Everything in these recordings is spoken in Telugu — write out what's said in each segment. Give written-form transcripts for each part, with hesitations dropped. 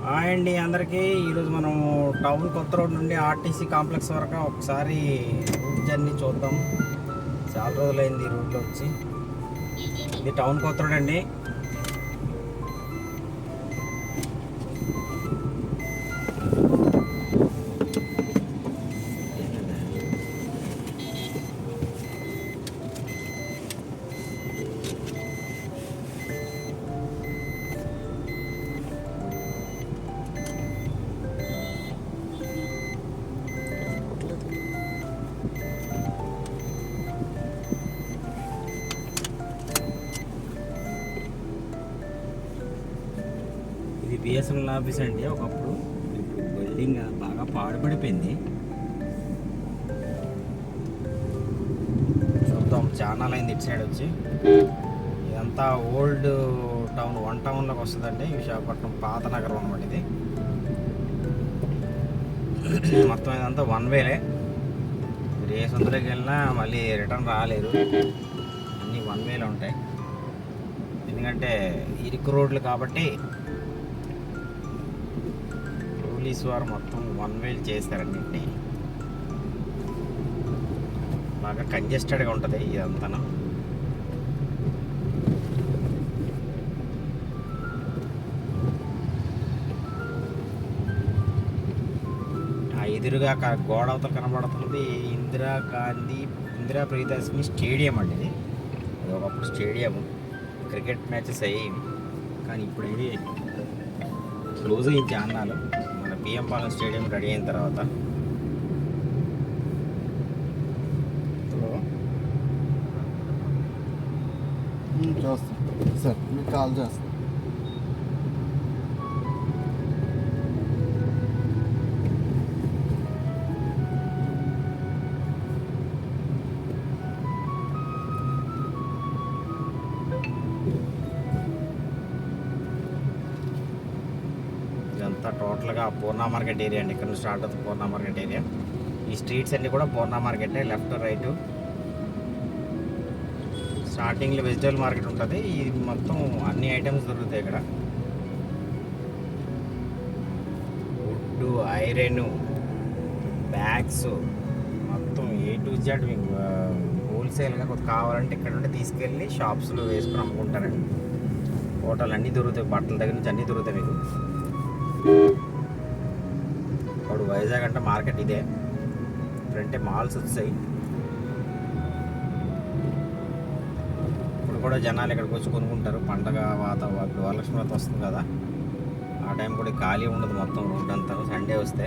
హాయ్ అండి అందరికీ. ఈరోజు మనం టౌన్ కొత్త రోడ్ నుండి ఆర్టీసీ కాంప్లెక్స్ వరకు ఒకసారి రూట్ జర్నీ చూద్దాం. చాలా రోజులైంది ఈ రూట్లో వచ్చి. ఇది టౌన్ కొత్త రోడ్ అండి. ఇది బిఎస్ఎన్ఎల్ ఆఫీస్ అండి ఒకప్పుడు. ఇప్పుడు బిల్డింగ్ బాగా పాడుపడిపోయింది. చూద్దాం, చాలా అయింది ఇటు సైడ్ వచ్చి. ఇదంతా ఓల్డ్ టౌన్, వన్ టౌన్లోకి వస్తుందండి. విశాఖపట్నం పాత నగరం అనమాట ఇది. మొత్తం ఇదంతా వన్ వేలే. మీరు ఏ సొంతలోకి వెళ్ళినా మళ్ళీ రిటర్న్ రాలేరు. అన్నీ వన్ వేలో ఉంటాయి. ఎందుకంటే ఇరుకు రోడ్లు కాబట్టి పోలీసు వారు మొత్తం వన్ వే చేస్తారన్నింటినీ. బాగా కంజెస్టెడ్గా ఉంటుంది ఇదంతా. ఎదురుగా గోడ అవతల కనబడుతుంది ఇందిరా ప్రియదర్శిని స్టేడియం అండి ఇది. అది ఒకప్పుడు స్టేడియం, క్రికెట్ మ్యాచెస్ అయ్యేవి. కానీ ఇప్పుడు ఇది క్లోజ్ అయ్యింది అన్నాలు. మన పిఎం పాలెం స్టేడియం రెడీ అయిన తర్వాత. చేస్తాను సార్, మీకు కాల్ చేస్తాను. ఇదంతా టోటల్గా పూర్ణ మార్కెట్ ఏరియా అండి. ఇక్కడ నుంచి స్టార్ట్ అవుతుంది పూర్ణ మార్కెట్ ఏరియా. ఈ స్ట్రీట్స్ అన్నీ కూడా పూర్ణ మార్కెటే, లెఫ్ట్ రైట్. స్టార్టింగ్లో వెజిటబుల్ మార్కెట్ ఉంటుంది. ఇది మొత్తం అన్ని ఐటమ్స్ దొరుకుతాయి ఇక్కడ. వుడ్, ఐరన్, బ్యాగ్స్, మొత్తం ఏ టు జెడ్ మీకు హోల్సేల్గా కొద్ది కావాలంటే ఇక్కడ నుండి తీసుకెళ్ళి షాప్స్లో వేసుకుని అమ్ముకుంటారండి. హోటల్ అన్నీ దొరుకుతాయి, బట్టల దగ్గర నుంచి అన్నీ దొరుకుతాయి మీకు. ఇప్పుడు వైజాగ్ అంటే మార్కెట్ ఇదే. ఇప్పుడంటే మాల్స్ వచ్చాయి. ఇప్పుడు కూడా జనాలు ఇక్కడికి వచ్చి కొనుక్కుంటారు. పండగ వాతావరణం, వరలక్ష్మి వ్రతం వస్తుంది కదా, ఆ టైం కూడా ఖాళీ ఉండదు మొత్తం రోడ్ అంతా. సండే వస్తే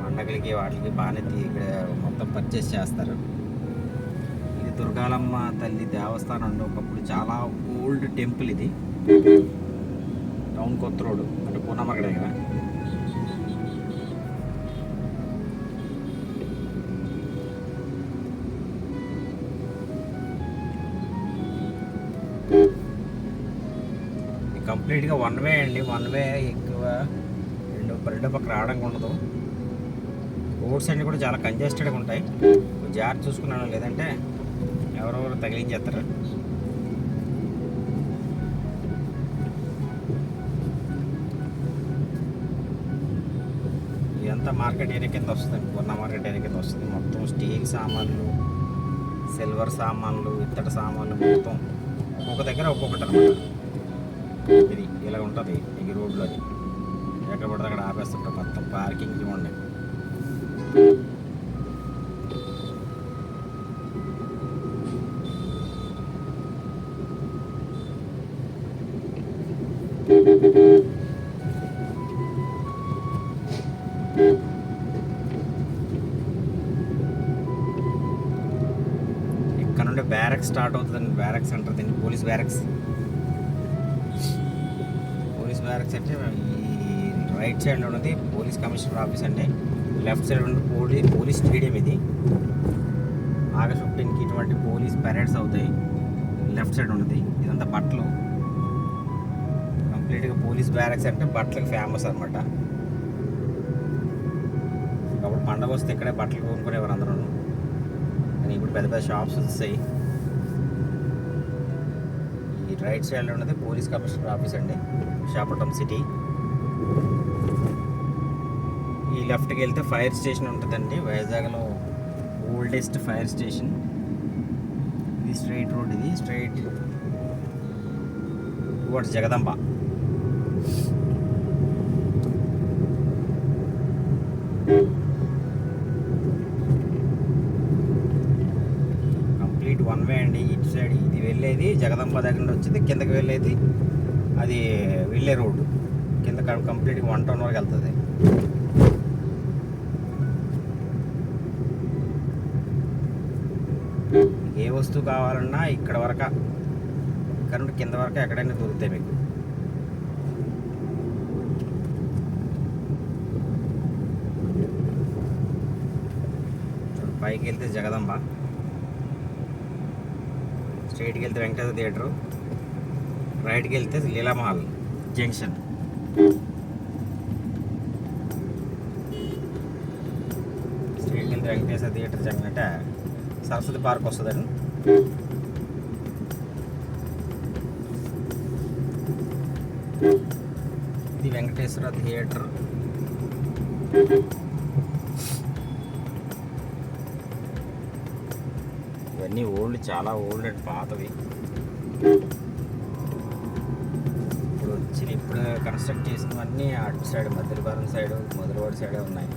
పండగలకి వాటికి బాగానే ఇక్కడ మొత్తం పర్చేస్ చేస్తారు. ఇది దుర్గాలమ్మ తల్లి దేవస్థానం అండి. ఒకప్పుడు చాలా ఓల్డ్ టెంపుల్ ఇది. టౌన్ కొత్త రోడ్ అంటే పూర్ణ మార్కెట్ దగ్గర. కంప్లీట్గా వన్ వే అండి. వన్ వే, ఎక్కువ రెండు పక్క రావడానికి ఉండదు. రోడ్స్ అన్నీ కూడా చాలా కంజెస్టెడ్గా ఉంటాయి. జాగ్రత్త చూసుకున్నాను, లేదంటే ఎవరెవరు తగిలించేస్తారు. ఇదంతా మార్కెట్ ఏరియా కింద వస్తుంది, పూర్ణ మార్కెట్ ఏరియా కింద వస్తుంది. మొత్తం స్టీల్ సామాన్లు, సిల్వర్ సామాన్లు, ఇత్తడి సామాన్లు మొత్తం ఒక్కొక్క దగ్గర ఒక్కొక్కటి అనమాట. ఇది ఇలా ఉంటుంది ఈ రోడ్లో. అది ఎక్కడ పడితే అక్కడ ఆపేస్తుంటాం. మొత్తం పార్కింగ్ ఇవ్వండి. ఇక్కడ నుండి బ్యారక్స్ స్టార్ట్ అవుతుందండి. బ్యారక్స్ అంటారు దీన్ని, పోలీస్ బ్యారక్స్. పోలీస్ బ్యారక్స్ అంటే ఈ రైట్ సైడ్లో ఉన్నది పోలీస్ కమిషనర్ ఆఫీస్ అండి. లెఫ్ట్ సైడ్ ఉన్నది పోలీస్ స్టేడియం. ఇది ఆగస్ట్ 15కి ఇటువంటి పోలీస్ పెరేడ్స్ అవుతాయి. లెఫ్ట్ సైడ్ ఉన్నది ఇదంతా బట్టలు. కంప్లీట్గా పోలీస్ బ్యారక్స్ అంటే బట్టలకు ఫేమస్ అనమాట. అప్పుడు పండగ వస్తే ఇక్కడే బట్టలు కొనుక్కునేవారు అందరూ. కానీ ఇప్పుడు పెద్ద పెద్ద షాప్స్ వస్తాయి. ఈ రైట్ సైడ్లో ఉన్నది పోలీస్ కమిషనర్ ఆఫీస్ అండి, విశాఖపట్నం సిటీ. ఈ లెఫ్ట్కి వెళ్తే ఫైర్ స్టేషన్ ఉంటుందండి, వైజాగ్లో ఓల్డెస్ట్ ఫైర్ స్టేషన్. ఇది స్ట్రైట్ రోడ్, ఇది straight towards Jagadamba. Complete one way అండి. ఇటు సైడ్ ఇది వెళ్ళేది జగదంబ దగ్గర నుండి వచ్చింది, కిందకి వెళ్ళేది అది వెళ్ళే రోడ్డు. కింద కంప్లీట్గా 1 టౌన్ వరకు వెళ్తుంది. ఏ వస్తువు కావాలన్నా ఇక్కడ వరకు, ఇక్కడ నుండి కింద వరకు ఎక్కడైనా దొరుకుతాయి మీకు. పైకి వెళ్తే జగదంబ, స్ట్రైట్కి వెళ్తే వెంకటేశ్వర థియేటరు, రైట్కి వెళ్తే లీలామహల్ జంక్షన్. స్ట్రైట్కి వెళ్తే వెంకటేశ్వర థియేటర్ జంక్షన్ అంటే సరస్వతి పార్క్ వస్తుందండి. ఇది వెంకటేశ్వర థియేటర్. ఇవన్నీ ఓల్డ్, చాలా ఓల్డ్ అండ్ పాతవి. ఇప్పుడు కన్స్ట్రక్ట్ చేసినవన్నీ అటు సైడ్ మధ్యలపాలెం సైడ్, మొదలవాడి సైడే ఉన్నాయి.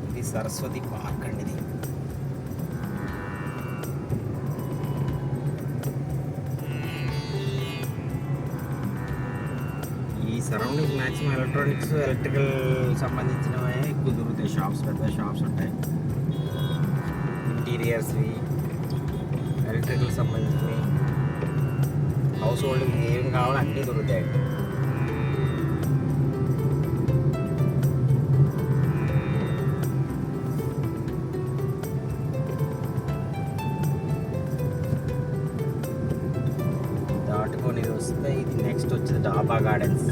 ఇది సరస్వతి పార్క్ అండి. ఇది ఈ సరౌండింగ్స్ మ్యాక్సిమం ఎలక్ట్రానిక్స్, ఎలక్ట్రికల్ సంబంధించినవే ఎక్కువ దొరుకుతాయి. షాప్స్, పెద్ద షాప్స్ ఉంటాయి. ఇంటీరియర్స్వి, ఎలక్ట్రికల్ సంబంధించినవి, హౌస్ హోల్డ్ ఏం కావాలో అన్నీ దొరుకుతాయి. దాటుకొని వస్తే ఇది నెక్స్ట్ వచ్చేది డాబా గార్డెన్స్.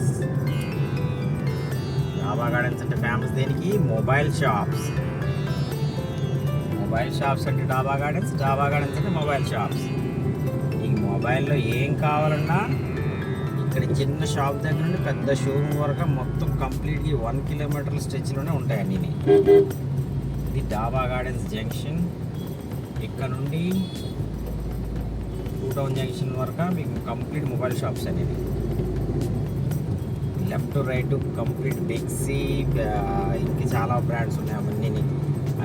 డాబా గార్డెన్స్ అంటే ఫేమస్ దేనికి? Mobile shops. మొబైల్ షాప్స్ అంటే డాబా గార్డెన్స్, డాబా గార్డెన్స్ అంటే మొబైల్ షాప్స్. మీకు మొబైల్లో ఏం కావాలన్నా ఇక్కడ చిన్న షాప్ దగ్గర నుండి పెద్ద షోరూమ్ వరకు మొత్తం కంప్లీట్గా 1 కిలోమీటర్ల స్ట్రెచ్లోనే ఉంటాయి అన్నీ. ఇది డాబా గార్డెన్స్ జంక్షన్. ఇక్కడ నుండి 2 టౌన్ జంక్షన్ వరకు మీకు కంప్లీట్ మొబైల్ షాప్స్ అనేది. లెఫ్ట్ రైట్ కంప్లీట్ బిగ్సీ, ఇంకా చాలా బ్రాండ్స్ ఉన్నాయి. అవన్నీ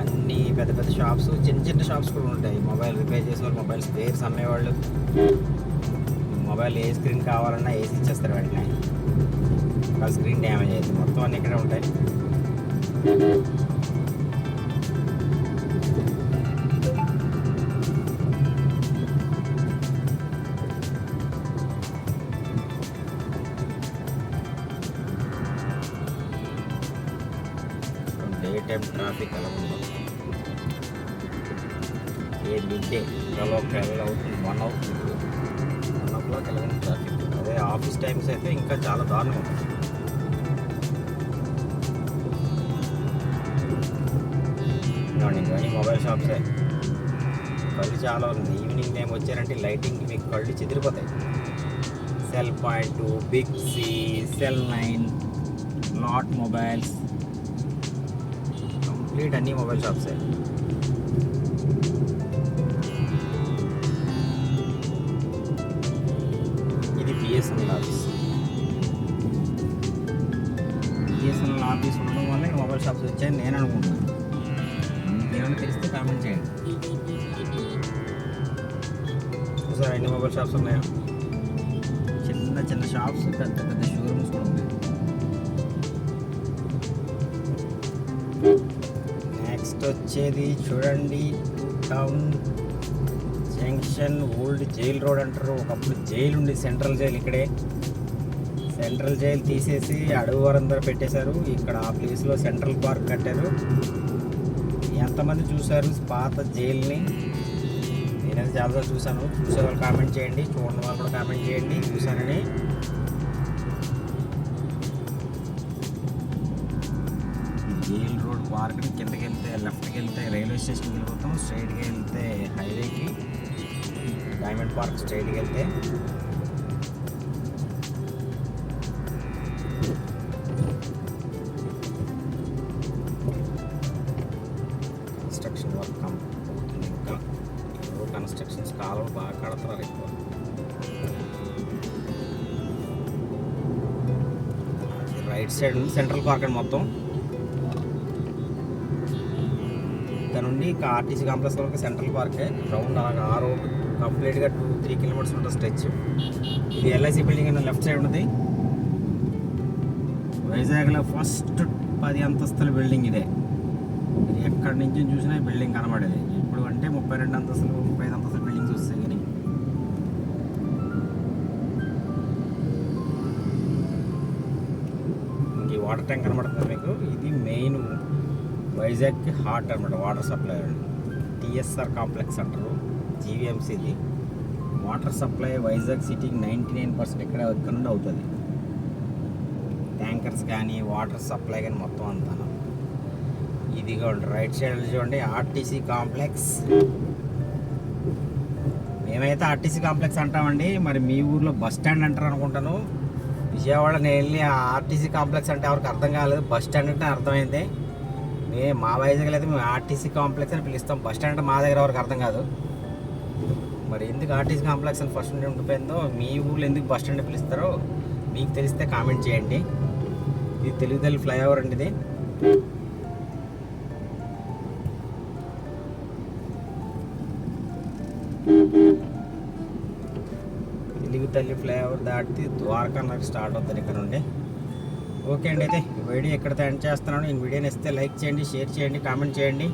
అన్నీ పెద్ద పెద్ద షాప్స్, చిన్న చిన్న షాప్స్ కూడా ఉంటాయి. మొబైల్ రిపేర్ చేసేవాళ్ళు, మొబైల్ స్పేర్స్ అమ్మేవాళ్ళు, మొబైల్ ఏ స్క్రీన్ కావాలన్నా వేసి ఇచ్చేస్తారు వెంటనే. ఒక స్క్రీన్ డ్యామేజ్ అయ్యింది, మొత్తం అన్నీ ఇక్కడే ఉంటాయి. డే టైం ట్రాఫిక్ ఎలా ఉందో, ఏ మిడ్ డే 12 అవుతుంది, 1 అవుతుంది, 1 o'clock ఎలా ఉంది ట్రాఫిక్. అదే ఆఫీస్ టైమ్స్ అయితే ఇంకా చాలా దారుణం ఉంటుంది. ఇవన్నీ మొబైల్ షాప్సే. కళ్ళు చాలా ఉంది. ఈవినింగ్ టైం వచ్చారంటే లైటింగ్ మీకు కళ్ళు చెదిరిపోతాయి. Cell point, big C, cell 9, lot mobiles, complete అన్నీ మొబైల్ షాప్సే. ఇది బిఎస్ఎన్ఎల్ ఆఫీస్. బిఎస్ఎన్ఎల్ ఆఫీస్ ఉండడం వల్ల మొబైల్ షాప్స్ వచ్చాయని నేను అనుకుంటున్నాను. ఏమైనా తెలిస్తే కామెంట్ చేయండి. చూసారా ఎన్ని మొబైల్ షాప్స్ ఉన్నాయో? చిన్న చిన్న షాప్స్, పెద్ద పెద్ద షోరూమ్స్ కూడా ఉన్నాయి. నెక్స్ట్ వచ్చేది చూడండి, 2 town junction. Old jail road అంటారు. ఒకప్పుడు జైలు ఉంది, సెంట్రల్ జైలు. ఇక్కడే సెంట్రల్ జైలు తీసేసి అడవి వరందరూ పెట్టేశారు. ఇక్కడ ఆ ప్లేస్లో సెంట్రల్ పార్క్ కట్టారు. ఎంతమంది చూశారు పాత జైల్ని? నేనైతే చాలాసార్లు చూశాను. చూసే వాళ్ళు కామెంట్ చేయండి, చూడని వాళ్ళు కూడా కామెంట్ చేయండి చూశానని. జైల్ రోడ్ పార్క్ని కిందకి వెళ్తే, లెఫ్ట్కి వెళ్తే రైల్వే స్టేషన్కి వెళ్ళిపోతాం, స్ట్రైట్గా వెళ్తే హైవేకి, డైమండ్ పార్క్ స్ట్రైట్కి వెళ్తే. రైట్ సైడ్ ఉంది సెంట్రల్ పార్క్ అండి మొత్తం. ఇక్కడ నుండి ఆర్టీసీ కాంప్లెక్స్ వరకు సెంట్రల్ పార్కే. రౌండ్ అలాగా ఆ రోడ్ కంప్లీట్గా 2-3 కిలోమీటర్స్ ఉంటుంది స్ట్రెచ్. ఇది ఎల్ఐసి బిల్డింగ్ అని లెఫ్ట్ సైడ్ ఉంది. వైజాగ్లో ఫస్ట్ 10 అంతస్తుల బిల్డింగ్ ఇదే. ఇది ఎక్కడి నుంచి చూసినా బిల్డింగ్ కనబడేది. ఇప్పుడు అంటే 32 అంతస్తులు 35 అంతస్తుల బిల్డింగ్స్ వస్తాయి. కానీ ఇంక ఈ వాటర్ ట్యాంక్ కనబడుతుంది మీకు. ఇది మెయిన్ వైజాగ్కి హార్ట్ అనమాట, వాటర్ సప్లై. టీఎస్ఆర్ కాంప్లెక్స్ అంటారు, జీవీఎంసీది వాటర్ సప్లై వైజాగ్ సిటీకి 99% ఇక్కడ నుండి అవుతుంది. ట్యాంకర్స్ కానీ వాటర్ సప్లై కానీ మొత్తం అంతా. ఇది రైట్ సైడ్ చూడండి ఆర్టీసీ కాంప్లెక్స్. మేమైతే ఆర్టీసీ కాంప్లెక్స్ అంటామండి, మరి మీ ఊర్లో బస్ స్టాండ్ అంటారు అనుకుంటాను. విజయవాడ నేను వెళ్ళి ఆ ఆర్టీసీ కాంప్లెక్స్ అంటే ఎవరికి అర్థం కాలేదు, బస్ స్టాండ్ అంటే అర్థమైంది. మా వైజాగ్లో అయితే మేము ఆర్టీసీ కాంప్లెక్స్ అని పిలుస్తాం, బస్ స్టాండ్ అంటే మా దగ్గర ఎవరికి అర్థం కాదు. మరి ఎందుకు ఆర్టీసీ కాంప్లెక్స్ అని ఫస్ట్ నుండి ఉండిపోయిందో, మీ ఊర్లో ఎందుకు బస్ స్టాండ్ పిలుస్తారో మీకు తెలిస్తే కామెంట్ చేయండి. ఇది తెలుగుతల్లి ఫ్లైఓవర్ అండి. ఇది తెలుగుతల్లి ఫ్లైఓవర్ దాటి ద్వారకా నగర్ స్టార్ట్ అవుతుంది ఇక్కడ నుండి. ఓకే అండి, అయితే ఈ వీడియో ఎక్కడితో ఎండ్ చేస్తున్నాను. ఈ వీడియోని ఇస్తే లైక్ చేయండి, షేర్ చేయండి, కామెంట్ చేయండి.